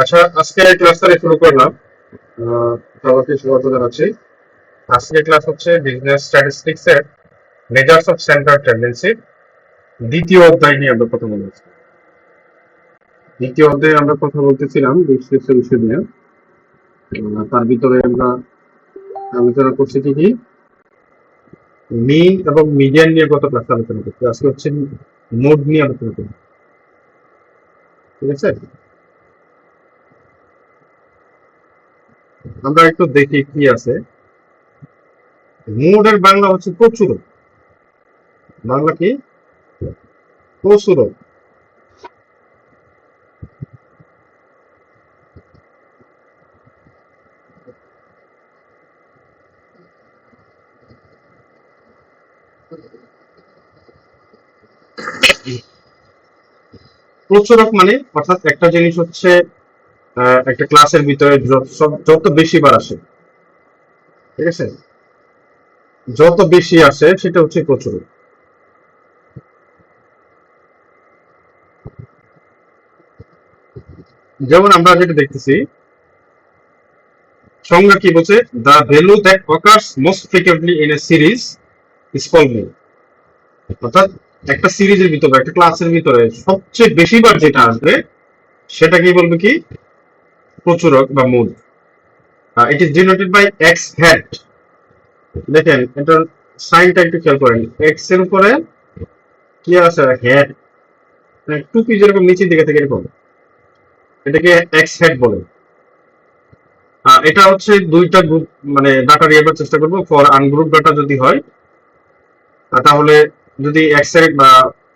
আচ্ছা, আজকে ক্লাসটা শুরু করলাম। সবাইকে স্বাগত জানাচ্ছি। আজকে ক্লাস হচ্ছে বিজনেস স্ট্যাটিস্টিক্স এর মেজার্স অফ সেন্ট্রাল টেন্ডেন্সি দ্বিতীয় অধ্যায় নিয়ে আমরা কথা বলছি। দ্বিতীয় অধ্যায়ে আমরা কথা বলতেছিলাম বিজনেস বিষয় নিয়ে। তার ভিতরে আমরা আলোচনা করছি কি মিন এবং মিডিয়ান নিয়ে গত ক্লাসে আলোচনা করছি। আজকে হচ্ছে মোড নিয়ে আলোচনা করব। ঠিক আছে, আমরা একটু দেখি কি আছে। মোডের বাংলা হচ্ছে প্রচুর। বাংলা কি? প্রচুর। প্রচুরক মানে অর্থাৎ একটা জিনিস হচ্ছে একটা ক্লাসের ভিতরে যত বেশি বার আসে, ঠিক আছে, যত বেশি আসে সেটা হচ্ছে প্রচুরক। যেমন আমরা যেটা দেখতেছি, সংজ্ঞা কি বলছে, the value that occurs most frequently in a series is called mean. অর্থাৎ একটা সিরিজের ভিতরে, একটা ক্লাসের ভিতরে সবচেয়ে বেশি বার যেটা আসবে সেটা কি বলবে কি? প্রচুরক বা মূল। It is denoted by X hat. দেখেন এটার সাইনটা একটু খেয়াল করেন, এক্স এর উপরে কি আছে? হ্যাট, টুপি যেরকম নিচের দিকে থেকে এরকম, এটাকে এক্স হ্যাট বলে। এটা হচ্ছে দুইটা গ্রুপ, মানে ডাটা রিয়েবার চেষ্টা করবো। ফর আনগ্রুপ ডাটা যদি হয়, তাহলে যদি এক্স এর বা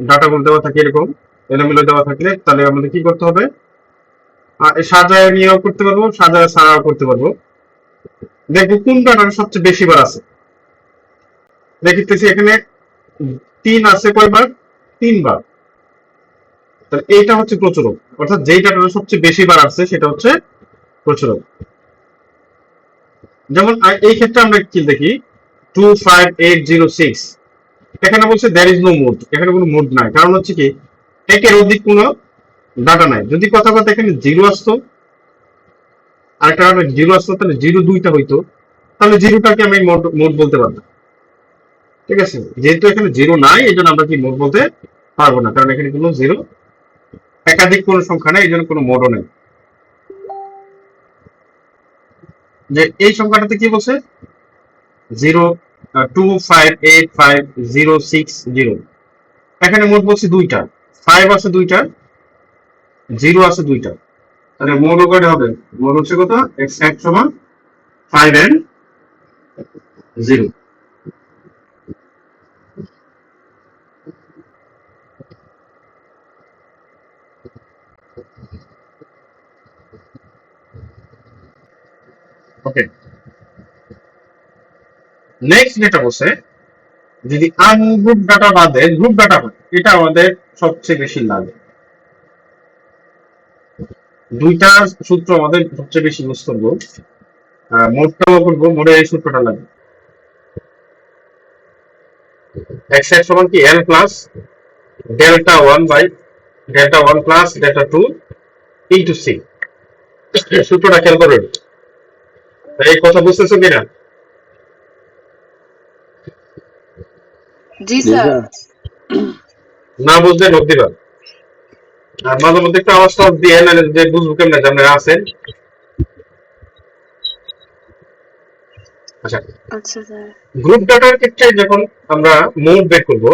ডাটা গুলো দেওয়া থাকে এরকম এলোমেলো দেওয়া থাকলে, তাহলে আমাদের কি করতে হবে? সাজায় নিয়েও করতে পারবো, সাজায় ছাড়াও করতে পারবো। দেখবো কোন ডাটাটা সবচেয়ে বেশি বার আছে। দেখতেছি এখানে 3 আছে কয়বার? 3 বার। তাহলে এইটা হচ্ছে প্রচুরক, অর্থাৎ যেই ডাটাটা সবচেয়ে বেশি বার আসছে সেটা হচ্ছে প্রচুরক। যেমন এই ক্ষেত্রে আমরা কি দেখি, 25806, এখানে বলছে দ্যার ইজ নো মোড, এখানে কোনো মোড নাই। কারণ হচ্ছে কি, একের অধিক কোনো ডাটা নাই। যদি কথা কথা এখানে জিরো আসতো, আরেকটা জিরো আসতো, তাহলে জিরো দুইটা হইতো, তাহলে জিরোটাকে আমি মোড বলতে পারবো। ঠিক আছে, যেহেতু এখানে জিরো নাই এই জন্য আমরা কি মোড বলতে পারবো না, কারণ এখানে কোনো জিরো, একাধিক কোনো সংখ্যা নেই, এই জন্য কোনো মোডও নেই। যে এই সংখ্যাটাতে কি বলছে, 0, 2585060, এখানে মোট বলছি দুইটা, 5 আছে দুইটা, 0 আছে দুইটা, তাহলে মোট কয়টা হবে? মোট হচ্ছে কত? এক্স হ্যাট সমান 5 and 0। ওকে, নেক্সট যেটা বলছে, যদি আনগ্রুপ ডাটা বাদে গ্রুপ ডাটা হয়, এটা আমাদের সবচেয়ে বেশি লাগে। দুইটা সূত্র আমাদের সবচেয়ে বেশি ইউজ করবো, মোডটাও করবো, মোডে এই সূত্রটা লাগবে। এক্স হ্যাট সমান কি? L plus delta 1 by delta 1 plus delta 2 into C. সূত্রটা খেয়াল করবেন। এই কথা বুঝতেছো কিনা? জি স্যার। না বুঝলে নোট দিবা, আর মাঝে মধ্যে একটু আওয়াজ টাওয়াজ দিয়ে না, যে বুঝবো কেমন যে আপনারা আছেন। আচ্ছা, আচ্ছা স্যার। গ্রুপ ডাটার ক্ষেত্রে যখন আমরা মোড বের করব,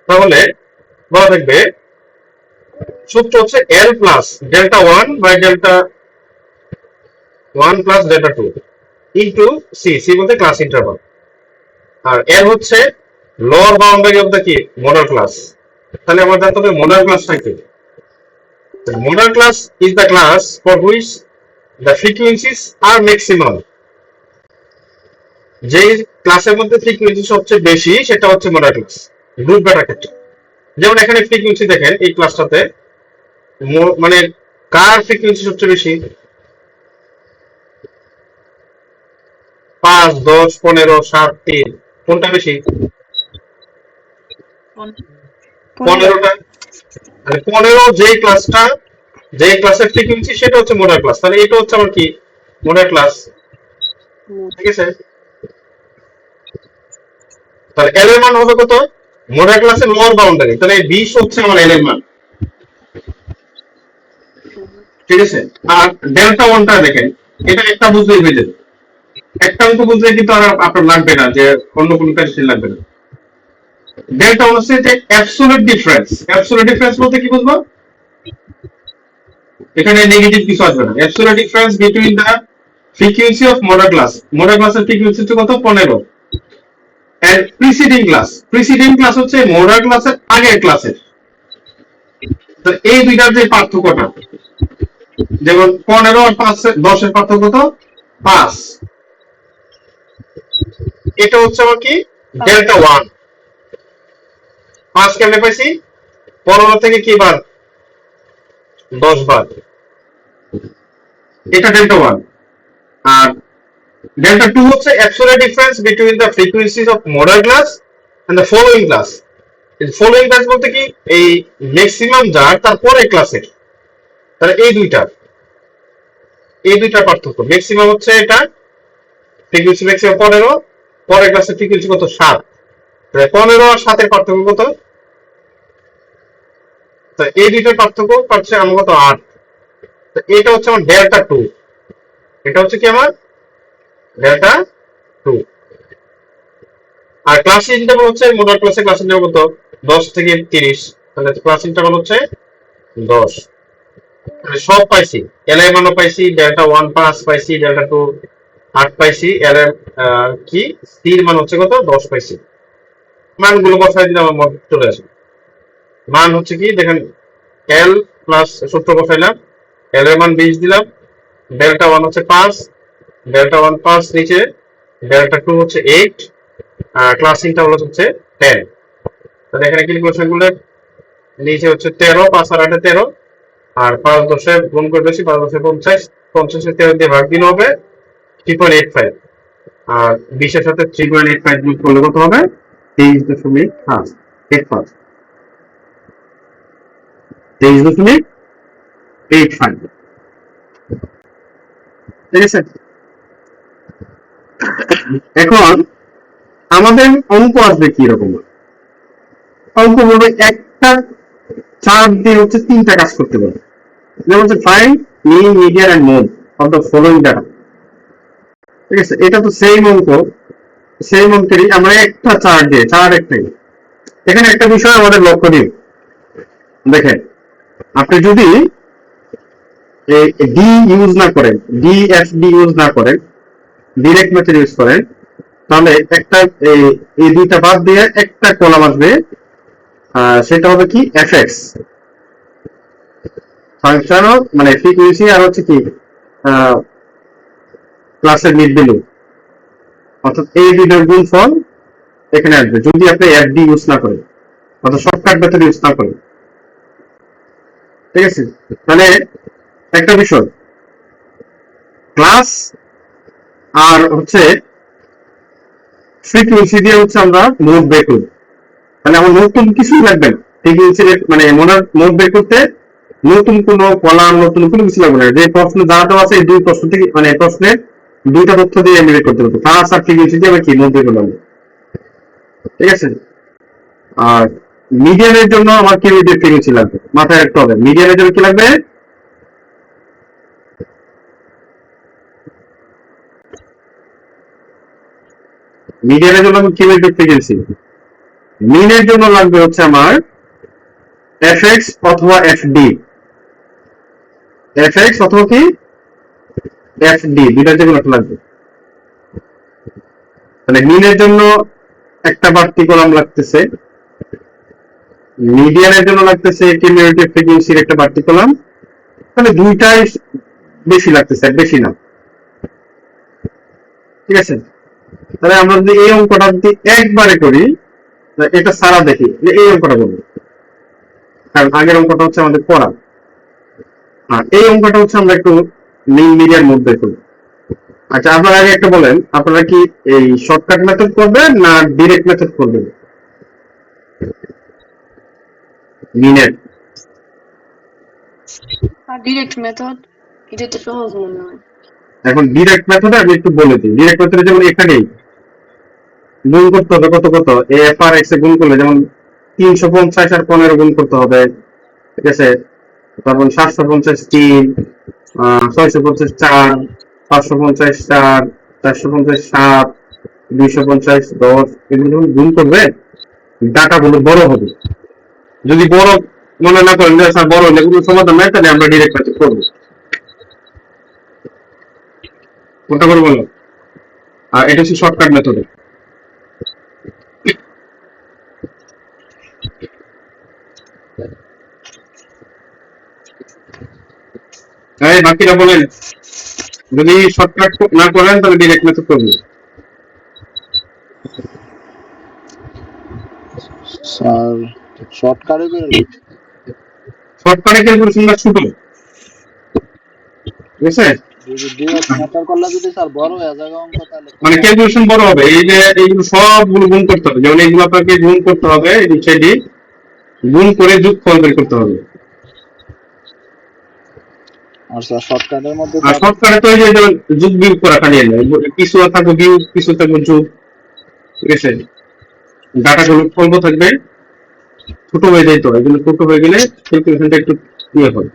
তাহলে বলা থাকবে সূত্র হচ্ছে L plus delta 1 by delta 1 plus delta 2 into C. C বলতে ক্লাস ইন্টারভাল, আর এল হচ্ছে লোয়ার বাউন্ডারি অফ দ্য কি মডাল ক্লাস। তাহলে আমার জানতে হবে মডাল ক্লাসটা কি। Modal class is the class for which the frequencies are maximum. যে ক্লাসের মধ্যে ফ্রিকুয়েন্সি সবচেয়ে বেশি সেটা হচ্ছে মডাল ক্লাস গ্রুপ ডাটার ক্ষেত্রে। যেমন এখানে ফ্রিকুয়েন্সি দেখেন, এই ক্লাসটাতে মানে কার ফ্রিকুয়েন্সি সবচেয়ে বেশি? 5, 10, 15, 7, 3, কোনটা বেশি? 15। 15টা। 15 যে ক্লাসটা যে ক্লাসের ফ্রিকোয়েন্সি সেটা হচ্ছে মোডাল ক্লাস, তাহলে এটা হচ্ছে আমার কি মোডাল ক্লাস। ঠিক আছে, তাহলে এল এর মান হবে কত? মোডাল ক্লাসের লোয়ার বাউন্ডারি, তাহলে 20 হচ্ছে আমার এল এর মান। ঠিক আছে, আর ডেল্টা ওয়ানটা দেখেন, এটা একটা বুঝলেই হয়ে যাবে, একটা অঙ্ক বুঝলে কিন্তু আর আপনার লাগবে না, যে অন্য কোনো কাজ লাগবে না। ডেল্টা ওয়ান হচ্ছে যে অ্যাবসোলিউট ডিফারেন্স। অ্যাবসোলিউট ডিফারেন্স বলতে কি বুঝবো? এখানে নেগেটিভ কিছু আসবে না। Absolute difference between the frequency of modal class. Modal ক্লাসের ফ্রিকোয়েন্সি হচ্ছে কত? 15। And preceding class, preceding class হচ্ছে মোডাল ক্লাসের আগের ক্লাসের। তো এই দুইটার যে পার্থক্যটা, যেমন 15 আর 10 এর পার্থক্য কত? 5। এটা হচ্ছে আমার কি ডেল্টা ওয়ান। 5 কেমনে পাইছি? 15 থেকে কি বার? 10 বার। এটা ডেল্টা ওয়ান। আর ডেল্টা টু হচ্ছে absolute difference between the frequencies of modal class and the following class. Following class বলতে কি এই ম্যাক্সিমাম যার তারপরে ক্লাসের, তাহলে এই দুইটার পার্থক্য। ম্যাক্সিমাম হচ্ছে এটা ফ্রিকোয়েন্সি ম্যাক্সিমাম 15, পরের ক্লাসের ফ্রিকোয়েন্সি কত? 7। 15 আর 7 এর পার্থক্য কত? তো এই দুইটার পার্থক্য পাচ্ছে আমার কত? 8। তো এটা হচ্ছে আমার ডেল্টা টু। এটা হচ্ছে কি আমার ডেল্টা টু। আর ক্লাস ইন্টারভাল হচ্ছে মোডাল ক্লাসে ক্লাস ইন্টারভাল কত? 10 থেকে 30। তাহলে ক্লাস ইন্টারভাল হচ্ছে 10। তাহলে সব পাইছি, এল এর মানও পাইছি, ডেল্টা ওয়ান 5 পাইছি, ডেল্টা টু 8 পাইছি, এল এর কি স্থির মান হচ্ছে কত? 10 পাইছি। মানগুলো বসাই দিলে আমার মনে চলে আসে। মান হচ্ছে কি দেখেন, এল প্লাস সূত্র বসাইলাম, এল এর মান 20 দিলাম, ডেল্টা ওয়ান হচ্ছে 5, ডেল্টা ওয়ান 5 নিচে, ডেল্টা টু হচ্ছে 8, ক্লাস ইন্টারভাল হচ্ছে 10। তাহলে এখানে ক্যালকুলেশন করলে নিচে হচ্ছে 13, 5 আর 8 13, আর 5 10 গুণ করে বেশি, 5 10 50, 50 এ 13 দিয়ে ভাগ দিন হবে 3.85, আর 20 এর সাথে 3.85 যোগ করলে কত হবে? 23.85। 23.85। ঠিক আছে, এখন আমাদের অঙ্ক আসবে কি রকম? অঙ্ক বলবে একটা চার্ট দিয়ে হচ্ছে 3টা কাজ করতে পারবে। যেমন হচ্ছে find mean median and mode of the following data. ঠিক আছে, এটা তো সেম অঙ্ক, সেম অঙ্কেরই আমরা একটা চার্ট দিয়ে, চার্ট একটাই। এখানে একটা বিষয় আমাদের লক্ষ্য দিন, দেখেন আপনি যদি ডি ইউজ না করেন, ডিএফডি ইউজ না করেন, ডিরেক্ট মেথড ইউজ করেন, তাহলে একটা এই দুইটা বাদ দিয়ে একটা কলাম আসবে, সেটা হবে কি এফএক্স ফাংশন অফ, মানে ফ্রিকোয়েন্সি আর হচ্ছে কি ক্লাসের মিড ভ্যালু, অর্থাৎ এই দুইটার গুণফল এখানে আসবে যদি আপনি এফডি ইউজ না করেন, অর্থাৎ শর্টকাট মেথড ইউজ না করেন। ঠিক আছে, তাহলে একটা বিষয়, ক্লাস আর হচ্ছে ফ্রিকোয়েন্সি দিয়ে হচ্ছে আমরা মোড বের করব। মানে আমার নতুন কিছুই লাগবে না, ফ্রিকোয়েন্সি মানে মোড বের করতে নতুন কোনো কলাম, নতুন কোনো কিছু লাগবে না। যে প্রশ্ন যা দেওয়া আছে এই দুই প্রশ্ন থেকে, মানে প্রশ্নের দুইটা তথ্য দিয়ে আমি বের করতে পারবো। ক্লাস আর ফ্রিকোয়েন্সি দিয়ে আমি কি মোড বের করলাম। ঠিক আছে, আর মিডিয়ানের জন্য আমার কিউরিটি ফ্রিকোয়েন্সি লাগবে, মাথায় রাখতে হবে। মিডিয়ানের জন্য কি লাগবে? মিডিয়ানের জন্য আমি কিউরিটি ফ্রিকোয়েন্সি, মিনের জন্য লাগবে হচ্ছে আমার এফএক্স অথবা এফডি, এফএক্স অথবা কি এফডি, দুইটার যে কোনো একটা লাগবে। মানে মিনের জন্য একটা বাড়তি কলাম লাগতেছে, মিডিয়ানের জন্য লাগতেছে কিউরিটি ফ্রিকোয়েন্সির একটা বাড়তি কলাম, তাহলে দুইটাই বেশি লাগতেছে, বেশি না। ঠিক আছে, তাহলে আমরা যদি এই অঙ্কটা যদি একবারে করি, এটা সারা দেখি যে এই অঙ্কটা বলবো, কারণ আগের অঙ্কটা হচ্ছে আমাদের পড়া, আর এই অঙ্কটা হচ্ছে আমরা একটু মেইন মিডিয়ার মধ্যে করি। আচ্ছা, আপনারা আগে একটা বলেন, আপনারা কি এই শর্টকাট মেথড করবেন না ডিরেক্ট মেথড করবেন মিনের? আর ডিরেক্ট মেথড এটা তো সহজ মনে হয়। এখন ডিরেক্ট মেথডে আমি একটু বলে দিই। ডিরেক্ট মেথডে যেমন এখানেই গুণ করতে হবে কত কত, এফ আর এক্স এ গুণ করলে যেমন 350 আর 15 গুণ করতে হবে, ঠিক আছে? তারপর 750 3, 650 4, 550 4, 450 7, 250 10, এগুলো যখন গুণ করবে ডাটা গুলো বড় হবে। যদি বড় মনে না করেন যে স্যার বড় হলে কোনো সমাধান নাই, তাহলে আমরা ডিরেক্ট মেথড করবো। কোনটা করে বললাম? আর এটা হচ্ছে শর্টকাট মেথডে। এই বাকিরা বলেন, যদি শর্টকাট না করেন তাহলে ডিরেক্ট মেথড করবো। স্যার শর্টকাটে করে শর্টকাটে ক্যালকুলেশনটা ছোট, ঠিক আছে? যদি ডিরেক্ট ম্যাটার করলে যদি স্যার বড় হয়ে যায় অঙ্ক তাহলে মানে ক্যালকুলেশন বড় হবে। এই যে এইগুলো সবগুলো গুণ করতে হবে, যেমন এইগুলো আপনাকে গুণ করতে হবে, সেটি গুণ করে যোগফল বের করতে হবে। আর স্যার শর্টকাটের মধ্যে আর শর্টকাটে তো এই যে যেমন যোগ বিয়োগ করা খালি কিছু থাকবে বিয়োগ, কিছু থাকবে যোগ, ঠিক আছে? ডাটাগুলো অল্প থাকবে, ছোট হয়ে যায়, তো এগুলো ছোট হয়ে গেলে ক্যালকুলেশনটা একটু ইয়ে হয়।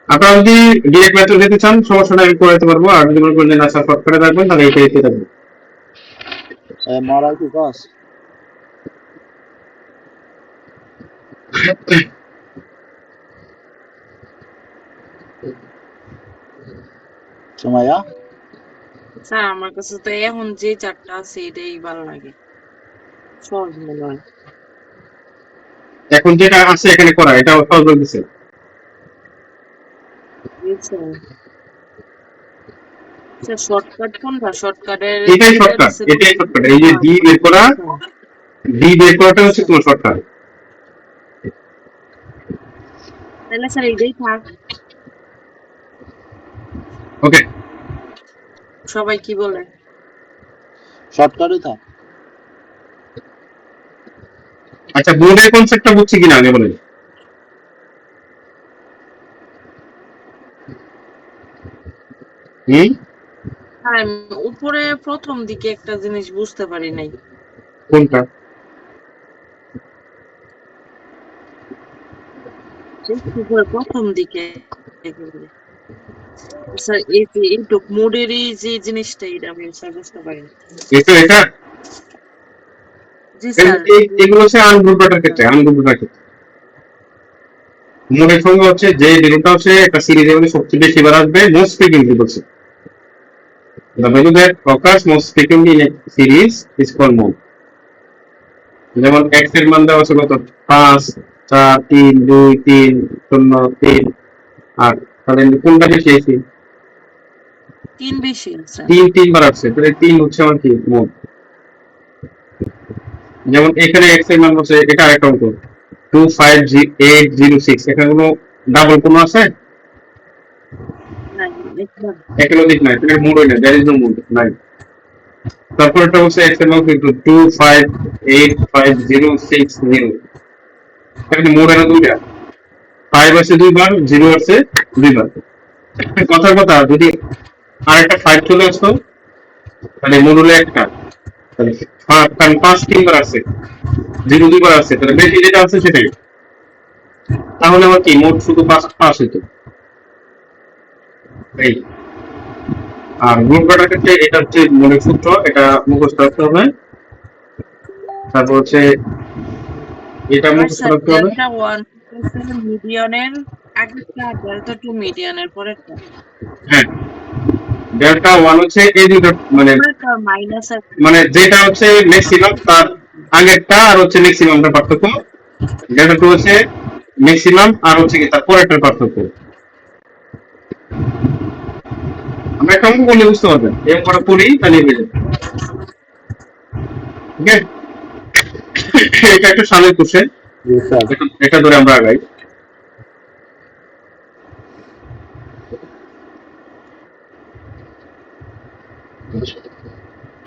আপনারা যদি ডিরেক্ট মেথড দিতে চান সমস্যাটা আমি করাতে পারবো, আর যদি মনে করেন যে না স্যার শর্টকাটে রাখবেন তাহলে এটা দিতে থাকবে। মরাই কি কস সুমাইয়া? স্যার আমার কাছে তো এখন যে চারটা আছে এটাই ভালো লাগে, সহজ মনে হয়। এখন যেটা আছে এখানে করা, এটা সহজ বলতেছে। স্যার শর্টকাট কোনটা? শর্টকাটের এটাই শর্টকাট, এটাই শর্টকাট। এই যে ডি বের করা, ডি বের করাটা হচ্ছে তোমার শর্টকাট। তাহলে স্যার এইটাই থাক। ওকে, সবাই কি বলে? শর্টকাটই থাক। আচ্ছা বোর্ডের কনসেপ্টটা বুঝছি কিনা আগে বলেন। হ্যাঁ, উপরে প্রথম দিকে একটা জিনিস বুঝতে পারি নাই। কোনটা? প্রথম দিকে একেবারে। স্যার এই যে এইটুক মোডের এই যে জিনিসটা এটা আমি স্যার বুঝতে পারি না। এটা জি স্যার, এগুলো হচ্ছে আনগ্রুপ ডাটার ক্ষেত্রে, আনগ্রুপ ডাটার ক্ষেত্রে মোডের সঙ্গে হচ্ছে যে ভ্যালুটা হচ্ছে একটা সিরিজের মধ্যে সবচেয়ে বেশি বার আসবে, মোস্ট ফ্রিকুয়েন্টলি বলছে। The value that occurs most frequently in a series is called mode. যেমন x এর মান দেওয়া আছে কত? 5 4 3 2 3 0 3 8, তাহলে কোনটা বেশি আছে? 3 বেশি আছে। 3 বার আসছে, তাহলে 3 হচ্ছে আমার কি মোড। যেমন এখানে x এর মান হচ্ছে, এটা আরেকটা অঙ্ক 25806, এখানে কোনো ডাবল কোনো আছে? একাধিক নাই, তাহলে মোড হয় না, দ্যার ইজ নো মোড, নাই। তারপর এটা হচ্ছে x এর মান কিন্তু 2585060, এখানে মোড হয় না দুইটা, 5 আছে দুইবার, 0 আছে দুইবার। কথার কথা, যদি আরেকটা 5 চলে আসতো তাহলে মোড হলো একটা, তাহলে কারণ 5 3বার আছে, 0 দুইবার আছে, তাহলে বেশি যেটা আছে সেটাই। তাহলে আমার কি মোট শুধু 5 হইতো। এই আর গ্রুপ ডাটার ক্ষেত্রে এটা হচ্ছে মৌলিক সূত্র, এটা মুখস্থ রাখতে হবে। তারপর হচ্ছে এটা মুখস্থ রাখতে হবে। ডেল্টা 1 মিডিয়ানের আগেরটা, ডেল্টা 2 মিডিয়ানের পরেরটা। হ্যাঁ, ডেল্টা 1 হচ্ছে এই দুটো, মানে মাইনাস মানে যেটা হচ্ছে ম্যাক্সিমাম তার আগেরটা আর হচ্ছে ম্যাক্সিমামটার পার্থক্য। ডেল্টা 2 হচ্ছে ম্যাক্সিমাম আর হচ্ছে কি তার পরেরটার পার্থক্য। আমরা একটা অঙ্ক করলে বুঝতে পারবেন, এই অঙ্কটা পড়ি তাহলে হয়ে যাবে। ঠিক আছে, এটা একটা সামনের কোশ্চেন, এটা ধরে আমরা আগাই।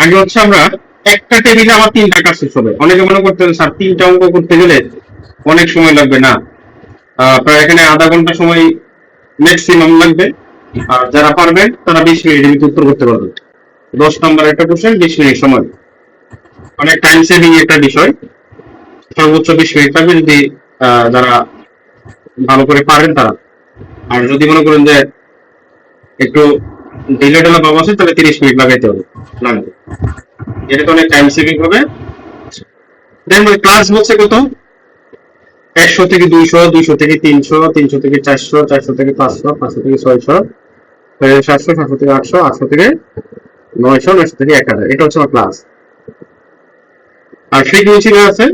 আগে হচ্ছে আমরা একটা টেবিলে আমার 3টা কাজ শেষ হবে। অনেকে মনে করতেন স্যার 3টা অঙ্ক করতে গেলে অনেক সময় লাগবে, না, প্রায় এখানে আধা ঘন্টা সময় ম্যাক্সিমাম লাগবে। আর যারা পারবেন তারা 20 মিনিটের ভিতরে উত্তর করতে পারবেন। 10 নম্বর একটা কোশ্চেন, 20 মিনিট সময়, অনেক টাইম সেভিং একটা বিষয়। সর্বোচ্চ 20 মিনিট লাগবে যদি যারা ভালো করে পারেন তারা। আর যদি মনে করেন যে একটু ঢিলে ঢালা ভাব আছে তাহলে 30 মিনিট লাগাইতে হবে, লাগবে। এটা তো অনেক টাইম সেভিং হবে। দেন ক্লাস বলছে কত? 100 থেকে 200, 200 থেকে 300, 300 থেকে 400, 400 থেকে 500, 500 থেকে 600, 700, 700 থেকে 800, 800 থেকে 900, 900 থেকে 1000। এটা হচ্ছে আমার ক্লাস। আর ফ্রিকুয়েন্সি আছে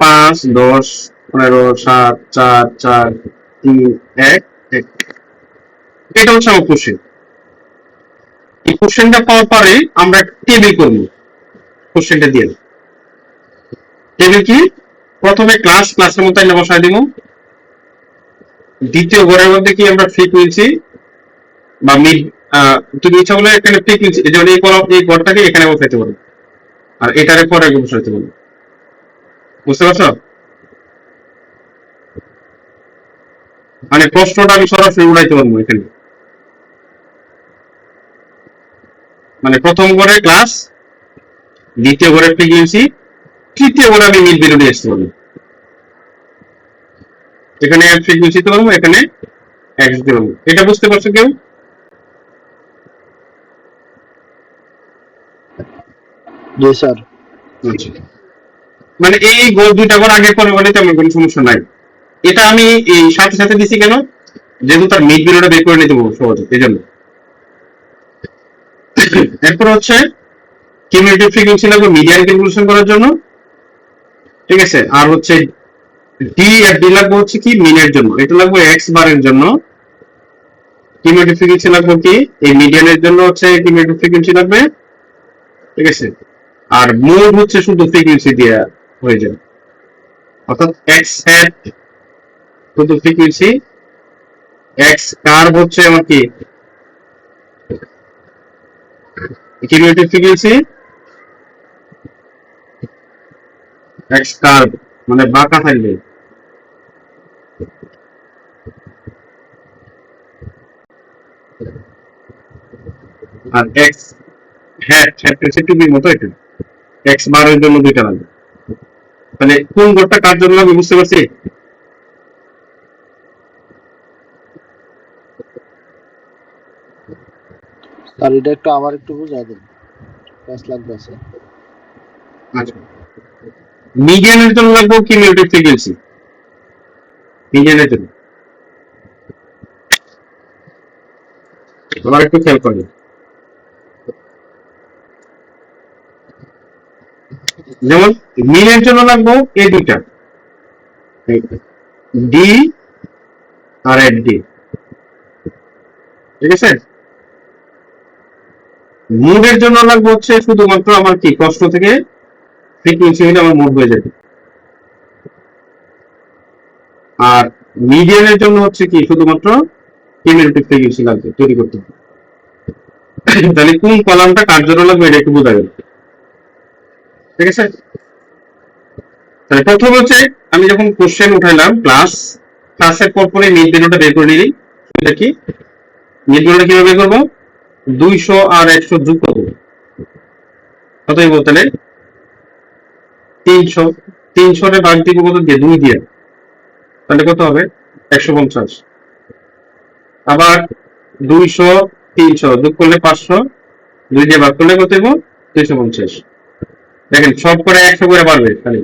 5, 10, 15, 7, 4, 4, 3, 1, 1। এটা হচ্ছে আমার কোশ্চেন। এই কোশ্চেনটা পাওয়ার পরে আমরা টেবিল করবো কোশ্চেনটা দিয়ে। টেবিল কি? প্রথমে ক্লাসের মধ্যে আমরা বসায় দিব। দ্বিতীয় ঘরের মধ্যে কি আমরা ফ্রিকুয়েন্সি বা মিড, তুমি ইচ্ছা বলে এখানে ফ্রিকুয়েন্সি, যেমন এই ঘরটাকে এখানে বসাইতে পারো, আর এটারে পরে বসাইতে পারো। বুঝতে পারছো? মানে প্রশ্নটা আমি সরাসরি উড়াইতে পারবো এখানে। মানে প্রথম ঘরে ক্লাস, দ্বিতীয় ঘরে ফ্রিকুয়েন্সি, তৃতীয় ঘরে আমি মিড ভ্যালু দিয়ে আসতে পারবো। এখানে ফ্রিকুয়েন্সি দিতে পারবো, এখানে এক্স দিতে পারবো। এটা বুঝতে পারছো কেউ? জি স্যার। আচ্ছা। মানে এই গোল দুইটা ঘর আগে পরে বলে তেমন কোনো সমস্যা নাই। এটা আমি এই সাথে সাথে দিছি কেন? যেহেতু তার মিড ভ্যালুটা বের করে নিতে পারবো সহজে, এই জন্য। এরপর হচ্ছে কিউমুলেটিভ ফ্রিকোয়েন্সি লাগবে মিডিয়ান ক্যালকুলেশন করার জন্য, ঠিক আছে। আর হচ্ছে ডি আর ডি লাগবে হচ্ছে কি মিনের জন্য, এটা লাগবে এক্স বারের জন্য। কিউমুলেটিভ ফ্রিকোয়েন্সি লাগবে কি এই মিডিয়ানের জন্য, হচ্ছে কিউমুলেটিভ ফ্রিকোয়েন্সি লাগবে, ঠিক আছে। আর মোড হচ্ছে শুধু ফ্রিকোয়েন্সি দিয়ে হয়ে যাবে, অর্থাৎ এক্স হ্যাট শুধু ফ্রিকোয়েন্সি, এক্স কার্ভ হচ্ছে আমার কি কিউমুলেটিভ ফ্রিকোয়েন্সি, এক্স কার্ভ মানে বাঁকা থাকবে। আর এক্স হ্যাট হচ্ছে টুপির মতো, এটা এক্স বারের জন্য দুইটা লাগবে। মানে কোন ঘরটা কার জন্য লাগবে বুঝতে পারছি? স্যার এটা একটু আবার একটু বুঝাই দিন, ক্লাস লাগতেছে। আচ্ছা, মিডিয়ানের জন্য লাগবে কিউমুলেটিভ ফ্রিকোয়েন্সি, মিডিয়ানের জন্য। আবার একটু খেয়াল করবেন, যেমন মিনের জন্য লাগবে এই দুইটা, ডি আর এফ ডি, ঠিক আছে। মুডের জন্য লাগবে হচ্ছে শুধুমাত্র আমার কি কষ্ট থেকে ফ্রিকোয়েন্সি হলে আমার মুড হয়ে যাবে। আর মিডিয়ানের জন্য হচ্ছে কি শুধুমাত্র কিউমুলেটিভ ফ্রিকোয়েন্সি লাগবে তৈরি করতে হবে। তাহলে কোন কলামটা কার জন্য লাগবে এটা একটু বোঝা গেল, ঠিক আছে। তাহলে প্রথম হচ্ছে আমি যখন কোশ্চেন উঠাইলাম ক্লাসের পরপরই মিড ভ্যালুটা বের করে নিলি। এটা কি মিড ভ্যালুটা কিভাবে বের করবো? 200 আর 100 যোগ করবো, কত হইব তাহলে 300। 300 রে ভাগ দিব কত দিয়ে? 2 দিয়ে, তাহলে কত হবে 150। আবার 200 300 যোগ করলে 500, 2 দিয়ে ভাগ করলে কত হইব 250। দেখেন সব করে 100 করে বাড়বে, খালি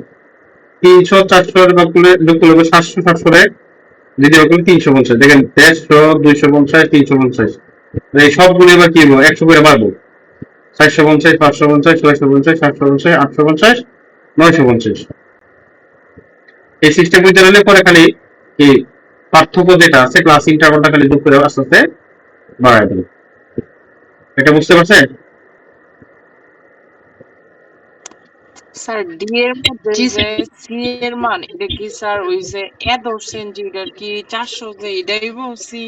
300 400 ভাগ করলে যোগ করলে 700, 700 রে যদি ভাগ করলে 350। দেখেন 150, 250, 350, এই সবগুলো এবার কি হইব 100 করে বাড়বো। 450, 550, 650, 750, 850, 950। এই সিস্টেম বুঝতে পারলে পরে খালি কি পার্থক্য যেটা আছে ক্লাস ইন্টারভালটা খালি যোগ করে আস্তে আস্তে বাড়ায় দেবে। এটা বুঝতে পারছেন? স্যার ডি এর মধ্যে যে সি এর মান এটা কি স্যার ওই যে এ ধরছেন যে এটা কি 400 যে এটা হইব সি?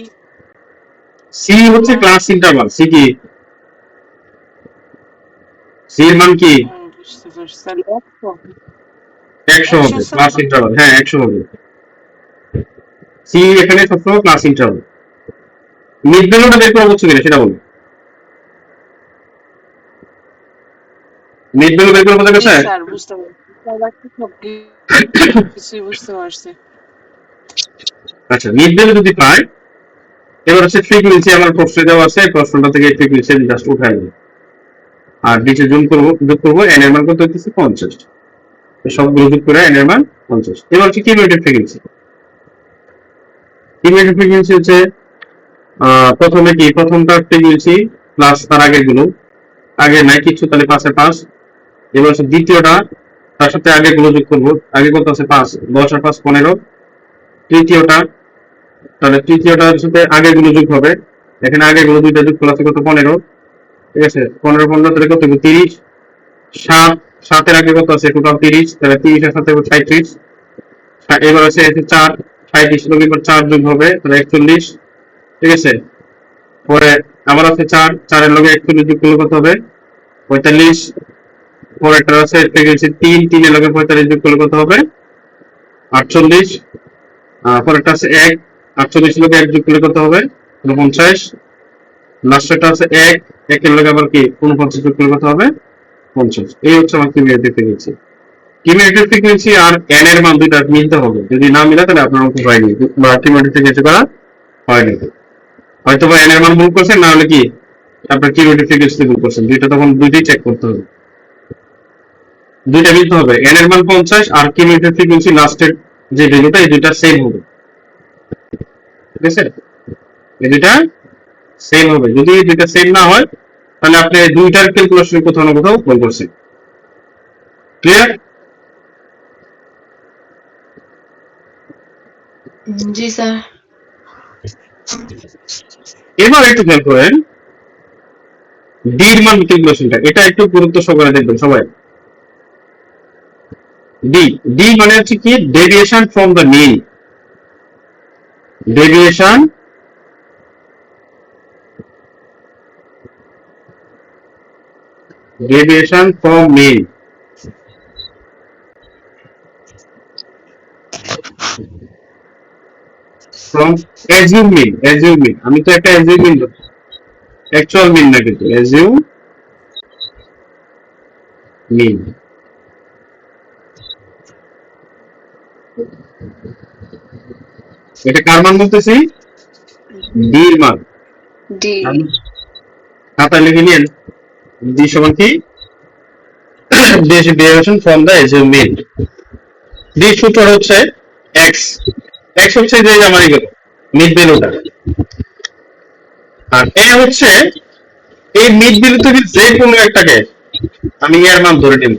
সি হচ্ছে ক্লাস ইন্টারভাল। সি কি? সি এর মান কি বুঝতে পারছি স্যার 100 100 হবে, স্যার। Class interval. হ্যাঁ 100 হবে। সি এখানে সবসময় ক্লাস ইন্টারভাল। মিড ভ্যালুটা বের করা হচ্ছে কিনা সেটা বলুন। মিড ভ্যালু বের করা বোঝা জি গেছে? স্যার বুঝতে পারছি, স্যার বাকি সব কিছুই বুঝতে পারছি। আচ্ছা, মিড ভ্যালু যদি পাই, এবার হচ্ছে ফ্রিকুয়েন্সি আমার প্রশ্নে দেওয়া আছে, প্রশ্নটা থেকে ফ্রিকুয়েন্সি জাস্ট উঠাই নেব আর নিচে যোগ করবো এন এর মান কত হইতেছে 50, সবগুলো যোগ করে এন এর মান 50। এবার হচ্ছে কিউমুলেটিভ ফ্রিকুয়েন্সি। কিউমুলেটিভ ফ্রিকুয়েন্সি হচ্ছে প্রথমে কি প্রথমটা ফ্রিকুয়েন্সি প্লাস তার আগের গুলো, আগে নাই কিছু তাহলে 5 এবার হচ্ছে দ্বিতীয়টা তার সাথে আগের গুলো যোগ করবো, আগে কত আছে 5, 10 আর 5 15। তৃতীয়টা, তাহলে তৃতীয়টার সাথে আগের গুলো যোগ হবে, এখানে আগের গুলো দুইটা যোগ করলে আছে কত 15, ঠিক আছে 15 তাহলে কত 30। 7 এর আগে কত আছে টোটাল 30, তাহলে 30 এর সাথে 37। এবার আছে 4, 37 লোক এবার 4 যোগ হবে তাহলে 41, ঠিক আছে। পরে আবার আছে 4 এর লগে 41 যোগ করলে কত হবে 45। পরেরটা আছে 3 এর লগে 45 যোগ করলে কত হবে 48। পরেরটা আছে 1, 48 লগে 1 যোগ করলে কত হবে 49। লাস্টেরটা আছে 1 এর লগে আবার কি 49 যোগ করলে কত হবে 50। এই হচ্ছে আমার কিউমুলেটিভ ফ্রিকোয়েন্সি। কিউমুলেটিভ ফ্রিকোয়েন্সি আর এন এর মান দুইটা মিলতে হবে, যদি না মিলে তাহলে আপনার অঙ্ক হয়নি বা কিউমুলেটিভ ফ্রিকোয়েন্সি করা হয়নি। হয়তো বা এন এর মান ভুল করছেন, না হলে কি আপনার কিউমুলেটিভ ফ্রিকোয়েন্সি ভুল করছেন, দুইটা তখন দুইটাই চেক করতে হবে, দুইটা মিলতে হবে। এন এর মান 50 আর কিউমুলেটিভ ফ্রিকোয়েন্সি লাস্টের যে ভ্যালুটা এই দুইটা সেম হবে, ঠিক আছে, এই দুইটা সেম হবে। যদি এই দুইটা সেম না হয় তাহলে আপনি দুইটার ক্যালকুলেশন কোথাও না কোথাও ভুল করছেন। ক্লিয়ার? জি স্যার। এবার একটু খেয়াল করেন ডির মান ক্যালকুলেশনটা, এটা একটু গুরুত্ব সহকারে দেখবেন সবাই। ডি, ডি মানে হচ্ছে কি deviation from the mean, deviation deviation from mean. From assume mean, assume mean, আমি তো একটা অ্যাজিউম মিন, অ্যাকচুয়াল মিন না কিন্তু অ্যাজিউম মিন। এটা কার মান বলতেছি? ডির মান। ডি। খাতায় লিখে নিন ডি সমান কি deviation from the assume mean. D সূত্র হচ্ছে এক্স, এক্স হচ্ছে যে আমারই গেল মিড ভ্যালুটা, আর এ হচ্ছে এই মিড ভ্যালু থেকে যে কোনো একটাকে আমি এর মান ধরে নিব।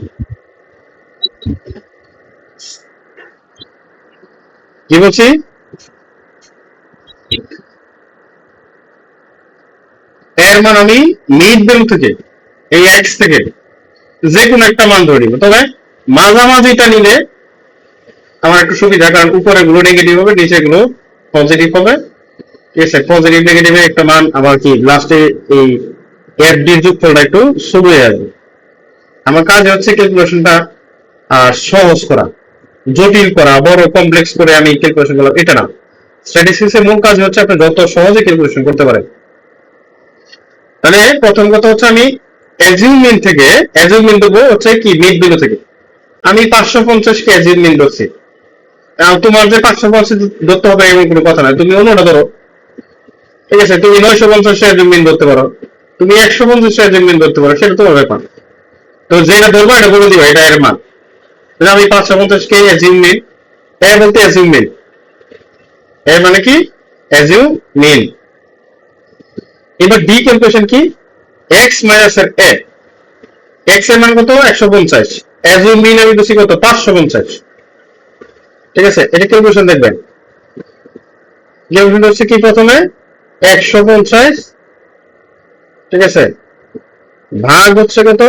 কি বলছি? এর মান আমি মিড ভ্যালু থেকে এই এক্স থেকে যে কোনো একটা মান ধরে নিব, তবে মাঝামাঝিটা নিলে আমার একটু সুবিধা, কারণ উপরে গুলো নেগেটিভ হবে নিচে গুলো পজিটিভ হবে, ঠিক আছে। পজিটিভ নেগেটিভে একটা মান আবার কি লাস্টে এই এফ ডির যোগফলটা একটু শুরু হয়ে আসবে। আমার কাজ হচ্ছে ক্যালকুলেশনটা সহজ করা, জটিল করা, বড় কমপ্লেক্স করে আমি ক্যালকুলেশন করলাম এটা না। স্ট্যাটিস্টিক্সের মূল কাজ হচ্ছে আপনি যত সহজে ক্যালকুলেশন করতে পারেন। তাহলে প্রথম কথা হচ্ছে আমি অ্যাজিউমিন থেকে অ্যাজিউমিন দেবো হচ্ছে কি মিড ভ্যালু থেকে। আমি 550 কে অ্যাজিউমিন ধরছি, তোমার যে 550 ধরতে হবে এমন কোনো কথা নাই, তুমি অন্যটা ধরো, ঠিক আছে। তুমি 950 অ্যাজিউমিন ধরতে পারো, তুমি 150 অ্যাজিউমিন ধরতে পারো, সেটা তোমার ব্যাপার। তো যেটা ধরবো এটা বলে দিবা এটা এর মান। আমি 550 কে অ্যাজিউমিন, এ বলতে অ্যাজিউমিন, এর মানে কি অ্যাজিউমিন। এবার ডি ক্যালকুলেশন কি এক্স মাইনাস এর এ, এক্স এর মান কত 150, অ্যাজিউমিন আমি দিচ্ছি কত 550, ঠিক আছে। এটা ক্যালকুলেশন দেখবেন, ক্যালকুলেশন হচ্ছে কি প্রথমে 150, ঠিক আছে, ভাগ হচ্ছে কত,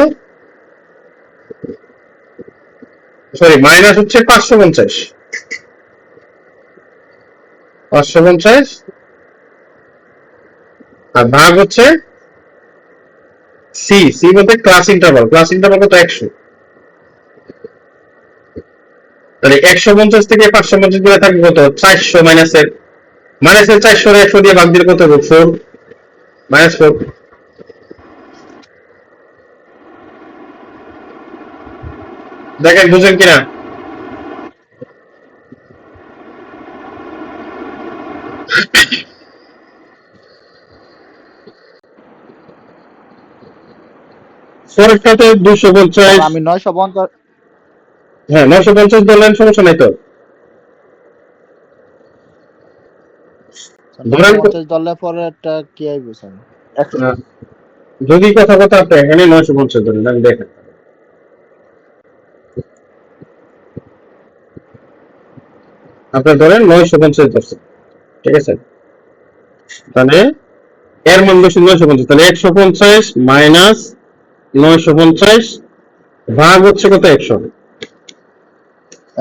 সরি মাইনাস হচ্ছে 550, 550 আর ভাগ হচ্ছে সি, সি বলতে ক্লাস ইন্টারভাল, ক্লাস ইন্টারভাল কত 100। তাহলে 150 থেকে 550 দূরে থাকবে কত 400 মাইনাসের মাইনাসের 400 100 দিয়ে ভাগ দিলে কত হবে? 4 -4। দেখেন বুঝেন কিনা? পরেরটাতে 250। আমি 950 হ্যাঁ 950 ধরলেন, সমস্যা নাই তো। ধরেন 950 ডলার পরে একটা কি আইব স্যার? আহ, যদি কথা কথা আপনি এখানে 950 ধরেন, আমি দেখেন আপনি ধরেন 950 ধরছেন, ঠিক আছে? তাহলে এর মান বেশি 950, তাহলে 150 মাইনাস 950 ভাগ হচ্ছে কত? 100।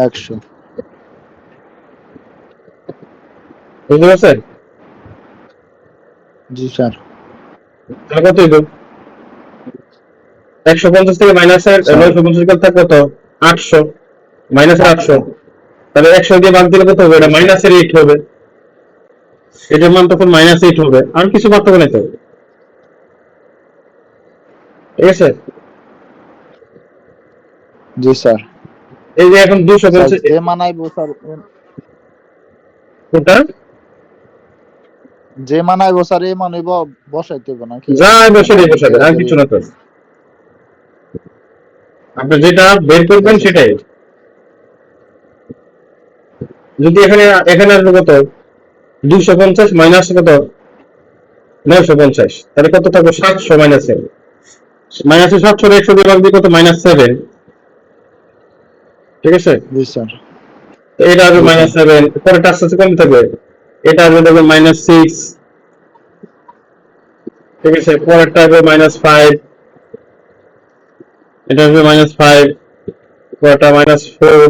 100। বুঝতে পারছেন? জি স্যার। তাহলে কত হইব? 150 থেকে মাইনাসের স্যার 950 কত কত? 800 মাইনাসের 800। 800। তাহলে 100 দিয়ে ভাগ দিলে কত হবে? এটা জি স্যার। মাইনাসের 8 হবে। এটার মান তখন -8 হবে, আর কিছু পার্থক্য নাই তো, ঠিক আছে? জি স্যার। এই যে এখন স্যার 250 যে মানাইবো স্যার, কোনটা যে মানাইবো স্যার এই মানাইবো বসাইতে হবে নাকি? যাই বসে মানে দিয়ে আমি বসাবেন, আর ধরে কিছু না তো। আপনি যেটা বের ঠিক করবেন আছে স্যার। সেটাই। যদি এখানে এখানে আসবে কত? 250 মাইনাস কত? 950, তাহলে কত থাকবে? 700 মাইনাসে মাইনাসে 700 100 দিয়ে ভাগ দিয়ে কত? -7, ঠিক আছে? জি স্যার। তো এটা আসবে জি স্যার। -7, পরে আস্তে আস্তে কমে থাকবে। এটা আসবে দেখবেন -6, ঠিক আছে? পরেরটা আসবে -5, এটা আসবে -5, পরেরটা -4,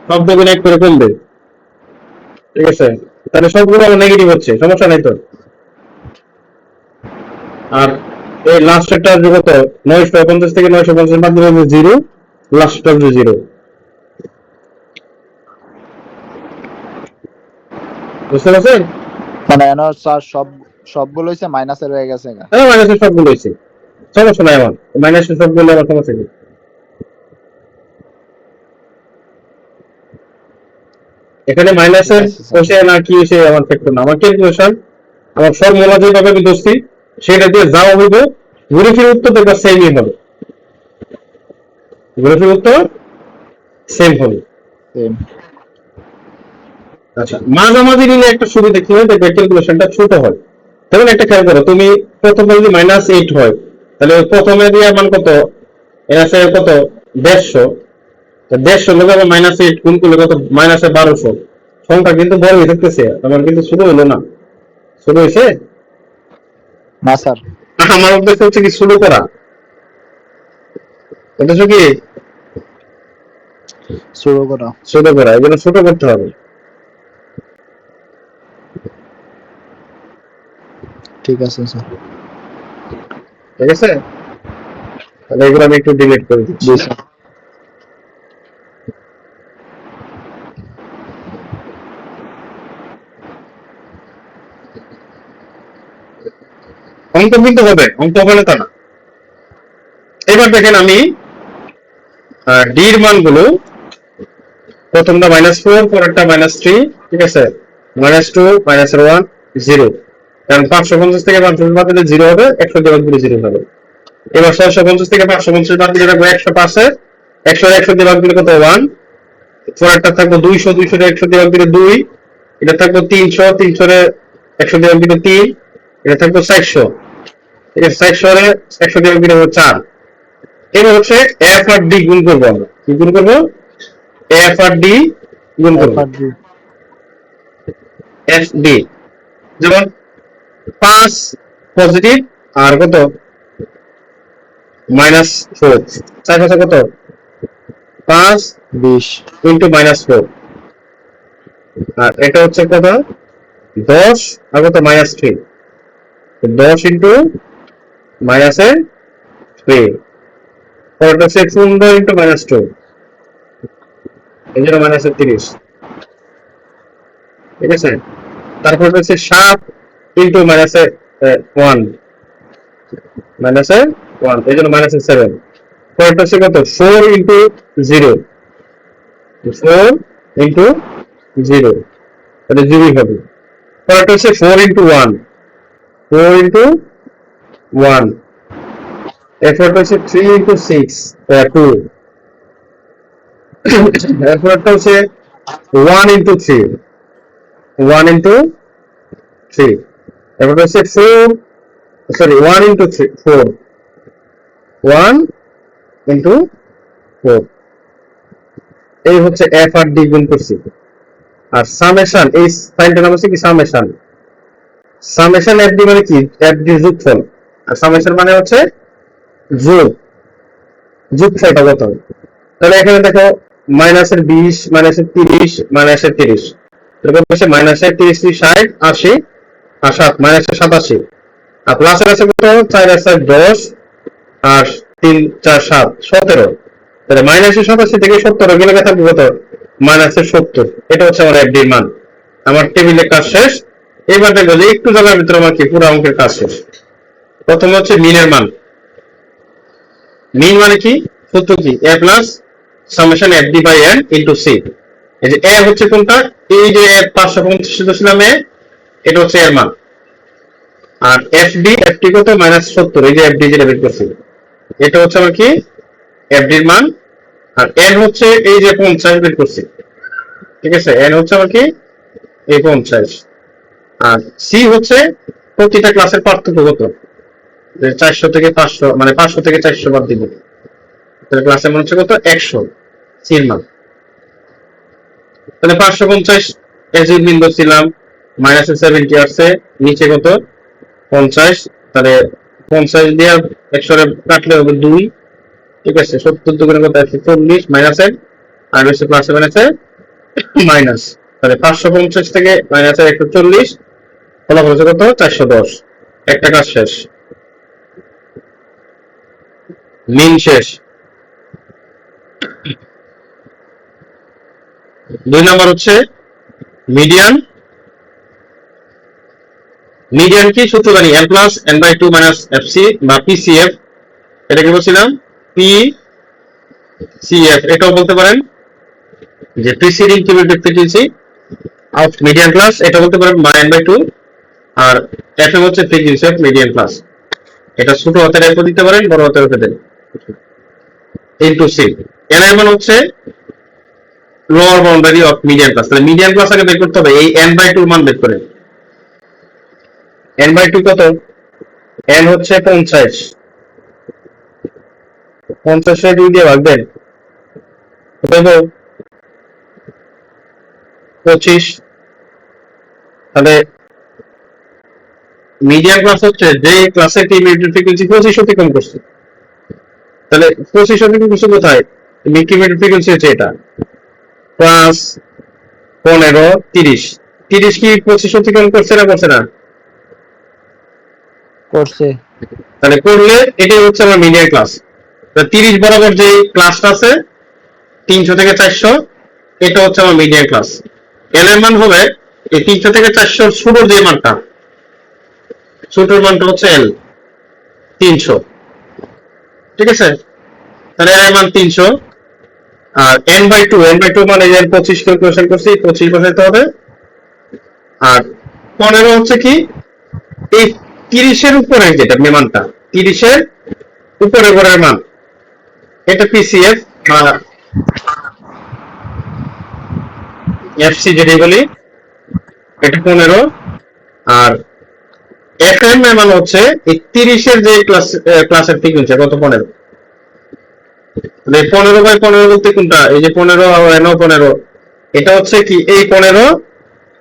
সব দেখবেন এক করে কমবে, ঠিক আছে? তাহলে সবগুলো আমার নেগেটিভ হচ্ছে, সমস্যা নাই তো। আর এই লাস্টেরটা আসবে কত? 950 থেকে 950 বাদ দিলে 0, লাস্টটা আসবে 0। বুঝতে পারছেন? মানে এনো স্যার সবগুলো হইছে মাইনাসের হয়ে গেছে গা। হ্যাঁ মাইনাসের সবগুলো হয়েছে, সমস্যা নাই আমার। মাইনাসের সবগুলো আমার সমস্যা নেই। এখানে ঠিক মাইনাসের আছে স্যার। বসে না কি সে আমার ফ্যাক্টর না, আমার ক্যালকুলেশন, আমার ফর্মুলা যেভাবে আমি ধরছি সেটা দিয়ে যাওয়া হইব, ঘুরে ফিরে উত্তর দেখবা সেমই হবে, ঘুরে ফিরে উত্তর সেম হবে। সেম। আচ্ছা, মাঝামাঝি নিলে একটা সুবিধা কি হয়, দেখবে ক্যালকুলেশনটা ছোট হয়। তেমন একটা খেয়াল করো, তুমি প্রথমে যদি -8 হয়, তাহলে ওই প্রথমে দিয়ে মান কত? এর আছে কত? 150। তো 150 লোক আবার -8 গুণ করলে কত? -1200। সংখ্যা কিন্তু বড় হয়ে থাকতেছে, আমার কিন্তু শুরু হলো না। শুরু হয়েছে? না স্যার। আমার উদ্দেশ্য হচ্ছে কি শুরু করা, উদ্দেশ্য কি শুরু করো। শুরু করা, এই জন্য ছোট করতে হবে, ঠিক আছে স্যার। ঠিক আছে? তাহলে এগুলো আমি একটু ডিলিট করে দিচ্ছি। জি স্যার। অঙ্ক কিন্তু হবে, অঙ্ক হবে না তা না। এবার দেখেন আমি ডি এর মানগুলো, প্রথমটা -4, পরেরটা -3, ঠিক আছে? -2, -1, 0, কারণ 550 থেকে 550 বাদ দিলে 0 হবে, 100 দিয়ে বাদ দিলে 0 হবে। এবার 650 থেকে 550 বাদ দিলে রাখবো 105, 100 দিয়ে ভাগ দিলে কত? 1। পরেরটা থাকবো 200, 200 100 দিয়ে ভাগ দিলে 2। এটা থাকবো 300, 300 100 দিয়ে ভাগ দিলে 3। এটা থাকবো 400, ঠিক আছে? 400 100 দিয়ে ভাগ দিলে 4। এবার হচ্ছে এফ আর ডি গুণ করবো, আমরা কি গুণ করবো? এফ আর ডি গুণ এফ করবো, আর ডি। F D. যেমন 5 পজিটিভ আর কত? -4, 4 আছে কত? 5 20। ইন্টু -4, আর এটা হচ্ছে কত? 10 আর কত? -3, 10 ইন্টু -3, পরেরটা হচ্ছে 15 ইন্টু -2, এই জন্য -30, ঠিক আছে? তারপর হচ্ছে 7 ইন্টু মাইনাসে 1 মাইনাসে 1 এই জন্য মাইনাসে 7। পরেরটা হচ্ছে কত 4 ইন্টু 0 4 ইন্টু 0 তাহলে 0 হবে। পরেরটা হচ্ছে 4 ইন্টু 1 4 ইন্টু 1। এরপরটা হচ্ছে 3 ইন্টু 6 2। এরপরটা হচ্ছে 1 ইন্টু 3 1 ইন্টু 3। এরপরটা হচ্ছে 4 সরি 1 ইন্টু 3 4 1 ইন্টু 4। এই হচ্ছে এফ আর ডি গুণ করছি। আর সামেশন এই সাইনটার নাম হচ্ছে কি সামেশন। সামেশন এফ ডি মানে কি এফ ডি যোগফল, আর সামেশন মানে হচ্ছে যোগ যোগফলটা কত হবে। তাহলে এখানে দেখো মাইনাসের 20 মাইনাসের 30 মাইনাসের 30 এরকম হচ্ছে মাইনাসের 30 60 80 আর 7 মাইনাসের 87 আর প্লাসের আছে কত 4 আর 4 10 আর 3 4 7 17। তাহলে মাইনাসের 87 থেকে 70 গেলে থাকবে কত মাইনাসের 70। এটা হচ্ছে আমার এফ ডির মান। আমার টেবিলের কাজ শেষ। এবার দেখো যে একটু জায়গার ভিতরে আমার কি পুরো অঙ্কের কাজ শেষ। প্রথম হচ্ছে মিনের মান। মিন মানে কি সূত্র কি a plus summation F D by N into C. এই যে a হচ্ছে কোনটা এই যে 550 ছিলাম a এটা হচ্ছে এর মান। আর এফ ডি কত মাইনাস 70 এই যে এফ ডি যেটা বের করছি এটা হচ্ছে আমার কি এফ ডির মান। আর এন হচ্ছে এই যে 50 বের করছি, ঠিক আছে এন হচ্ছে আমার কি এই 50। আর সি হচ্ছে প্রতিটা ক্লাসের পার্থক্য কত 400 থেকে 500 মানে 500 থেকে 400 বাদ দিব। তাহলে ক্লাসের মান হচ্ছে কত 100 সির মান। তাহলে 550 এজির বিন্দু ছিলাম মাইনাসে 70 আসছে নিচে কত 50। তাহলে 50 দিয়ে 100 কাটলে হবে 2, ঠিক আছে 70 দুগুণে কত আছে 40 মাইনাসের আর হচ্ছে প্লাসে মাইনাসে মাইনাস। তাহলে 550 থেকে মাইনাসের 140 ফলাফল হচ্ছে কত 410। একটা কাজ শেষ, মিন শেষ। 2 নাম্বার হচ্ছে মিডিয়ান। মিডিয়ান কি সূত্র জানি n plus n by 2 minus fc বা pcf। এটা কি বলছিলাম pcf। এটাও বলতে পারেন যে preceding cubic frequency of median class, এটা বলতে পারেন বা n বাই 2। আর fm হচ্ছে ফ্রিকোয়েন্সি অফ মিডিয়ান ক্লাস। এটা ছোট হাতের এফ দিতে পারেন বড় হাতের এফ দেন ইনটু সি। এর মান হচ্ছে lower boundary of median class. তাহলে মিডিয়ান ক্লাস আগে বের করতে হবে এই n বাই 2 মান বের করেন। n বাই 2 কত n হচ্ছে 50 50 2 দিয়ে ভাগ দেন কত হবে 25। তাহলে মিডিয়ান ক্লাস হচ্ছে যে ক্লাসের কি মিড ফ্রিকোয়েন্সি 25 অতিক্রম করছে। তাহলে 25 অতিক্রম করছে কোথায় মিড ফ্রিকোয়েন্সি হচ্ছে এটা প্লাস 15 30 30 কি 25 অতিক্রম করছে না করছে না করছে। তাহলে করলে এটাই হচ্ছে আমার মিডিয়ান ক্লাস। 30 বরাবর যে ক্লাসটা আছে 300 থেকে 400 এটা হচ্ছে আমার মিডিয়ান ক্লাস। এল এর মান হবে এই 300 থেকে 400 ছোট যে মানটা ছোটর মানটা হচ্ছে এল 300, ঠিক আছে। তাহলে এর মান 300 আর n বাই 2 মানে এর 25 ক্যালকুলেশন করছি 25 বসাইতে হবে। আর 15 হচ্ছে কি এই 30 এর উপরে যেটা মানটা 30 এর উপরে ঘরের মান এটা পিসিএফ বা এফসি যেটা বলি এটা 15। আর এফএম এর মান হচ্ছে এই 30 এর যে ক্লাসের ফ্রিকোয়েন্সি কত 15। তাহলে 15 বাই 15 বলতে কোনটা এই যে 15 আর এনও 15 এটা হচ্ছে কি এই 15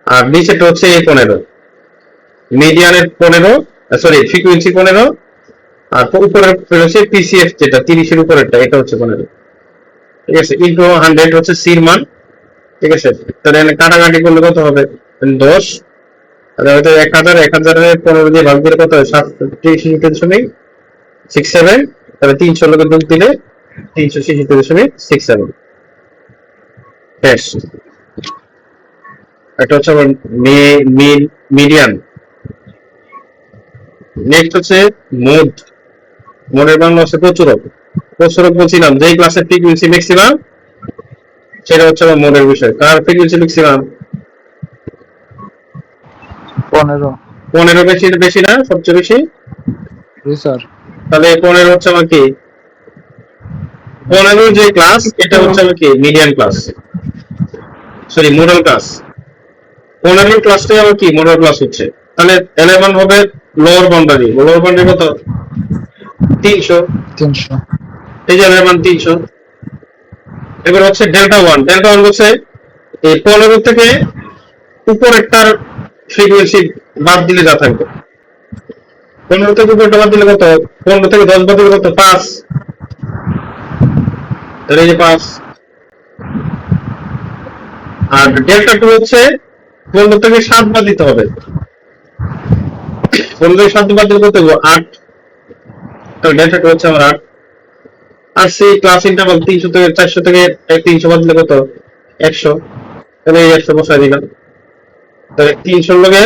আর নিচেটা হচ্ছে এই 15 মিডিয়ানের 15 সরি ফ্রিকোয়েন্সি 15 আর উপরের হচ্ছে পিসিএফ যেটা 30 এর উপরেরটা এটা হচ্ছে 15, ঠিক আছে ইনটু 100 হচ্ছে সির মান, ঠিক আছে। তাহলে এখানে কাটাকাটি করলে কত হবে 10। তাহলে হয়তো 1000 1000 এর 15 দিয়ে ভাগ দিলে কত হয় 7.67। তাহলে 300 লোকের যোগ দিলে 366.67 শেষ। এটা হচ্ছে আমার মিডিয়ান। নেক্সট হচ্ছে মোড। মোডের বাংলা হচ্ছে প্রচুরক। প্রচুরক বলছিলাম যে ক্লাসের ফ্রিকুয়েন্সি ম্যাক্সিমাম সেটা হচ্ছে আমার মোডের বিষয়। কার ফ্রিকুয়েন্সি ম্যাক্সিমাম? 15। 15 বেশি বেশি না সবচেয়ে বেশি? জি স্যার। তাহলে 15 হচ্ছে আমার কি 15 যে ক্লাস এটা হচ্ছে আমার কি median class, sorry modal class. 15 ক্লাসটাই আমার কি মোডাল ক্লাস হচ্ছে। তাহলে 11 হবে লোয়ার বাউন্ডারি। লোয়ার বাউন্ডারি কত? 300। 300। এই যে 11 300। এবার হচ্ছে ডেল্টা 1। ডেল্টা 1 হচ্ছে এই 15 থেকে উপর একটার ফ্রিকোয়েন্সি বাদ দিলে যা থাকবে। 15 থেকে উপরটা বাদ দিলে কত? 15 থেকে 10 বাদ দিলে কত? 5। তাহলে এই যে 5। আর ডেল্টা 2 হচ্ছে 15 থেকে 7 বাদ দিতে হবে। 15 থেকে 7 বাদ দিলে কত হবে? 8। তাহলে ডেল্টা 2 হচ্ছে আমার 8। আর সেই ক্লাস ইন্টারভাল 300 থেকে 400 থেকে 300 বাদ দিলে কত? 100। তাহলে এই 100 বসাই দিলাম। তাহলে 300 লগে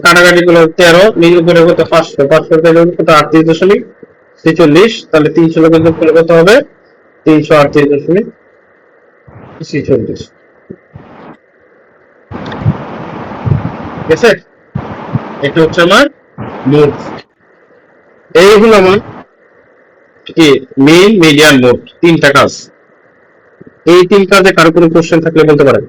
কাটাকাটি গুলো 13, নিজ উপরে কত? 500। 500 থেকে কত? 38.46। তাহলে 300 লগে যোগ করলে কত হবে? 338.46। ঠিক আছে? এটা হচ্ছে আমার মোড। এই হলো আমার কি মেইন মিডিয়ান মোড। 3টা কাজ। এই 3 কাজে কারো কোনো কোশ্চেন থাকলে বলতে পারেন।